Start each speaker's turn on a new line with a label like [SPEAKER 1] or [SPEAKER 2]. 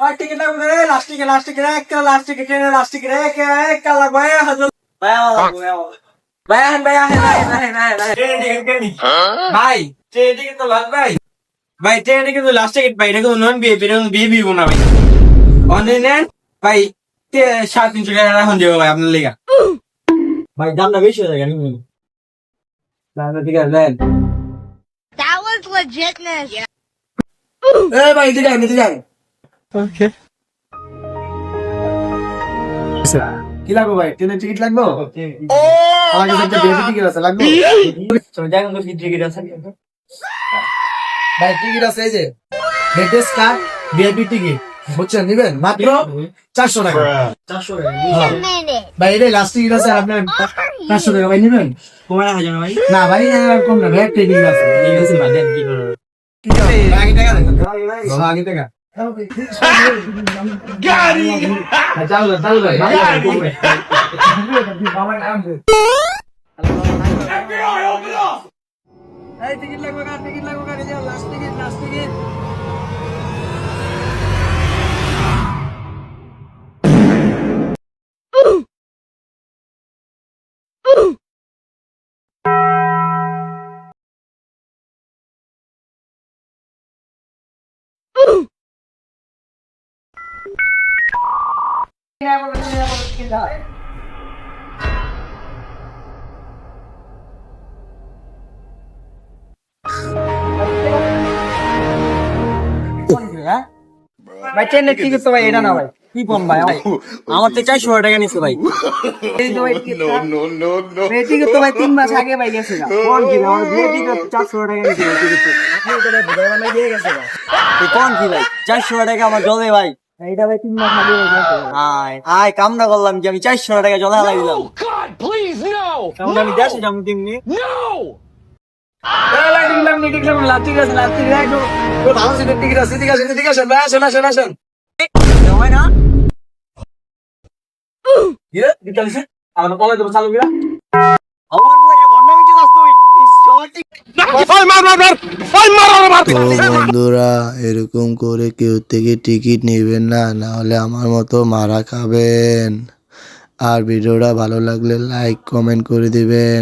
[SPEAKER 1] ভাই টিকিট লাগবে রে, লাস্ট টিকিট এক ট্রেনের লাস্ট টিকিট এক লাগবে ভাই হাজার ভাই আহেন ট্রেনের টিকিট কেনি ভাই ট্রেনের টিকিট তো লাস্ট ভাই ট্রেনের টিকিট তো লাস্ট টিকিট ভাই এটা তো নন বিয়ে না ভাই অনলাইন ভাই 350 টাকা রাখুন দেবো ভাই আপনার লেগা ভাই দামটা বেশি হয়ে যায় না ঠিক আছে দেন
[SPEAKER 2] That was legitness.
[SPEAKER 1] ভাই নিতে যাই ওকে কি লাগবে ভাই ট্রেনের টিকিট লাগবে আমার কাছে একটা বিয়ে টিকিট আছে লাগবে চলো দেখুন তো কি টিকিট আছে ভাই টিকিট আছে এই যে লেটেস্ট কার্ড ভিআইপি টিকিট বুঝছেন নিবেন মাত্র 400 টাকা 400 টাকা ভাই এটা লাস্ট টিকিট আছে আপনার 400 টাকা ভাই নিবেন কমে রাখা যাবে ভাই না ভাই কম না ভাই টিকিট আছে ঠিক আছে ভাই দেন কি করব আগে টাকা দেন আগে টাকা গাড়ি চালু ভাই এই টিকিট লাগবে গাড়ি যা লাস্ট টিকিট ভাই ট্রেনের টিকিট তো ভাই এটা না ভাই কি কম ভাই আমার তো 400 টাকা নিছে ভাই এই তো ভাই টিকিট তো ভাই 3 মাস আগে ভাই গেছে না কোন কি আমার টিকিট 400 টাকা নিছে টিকিট আপনি তো ভাই বুঝাই মানে দিয়ে গেছে ভাই এই কোন কি ভাই 400 টাকা আমার জলে ভাই এইটা ভাই 3 মাস আগে গেছে আয় কাম না করলাম যে আমি 400 টাকা জলে হালাই দিলাম
[SPEAKER 3] God, please, no!
[SPEAKER 1] কারণ আমি দেশে যাবো তেমনি
[SPEAKER 3] No!
[SPEAKER 1] হয় না আমার কলে দেবো চালু কিরা
[SPEAKER 4] তো বন্ধুরা এরকম করে কেউ থেকে টিকিট নেবেন না, নাহলে আমার মতো মারা খাবেন। আর ভিডিওটা ভালো লাগলে লাইক কমেন্ট করে দিবেন।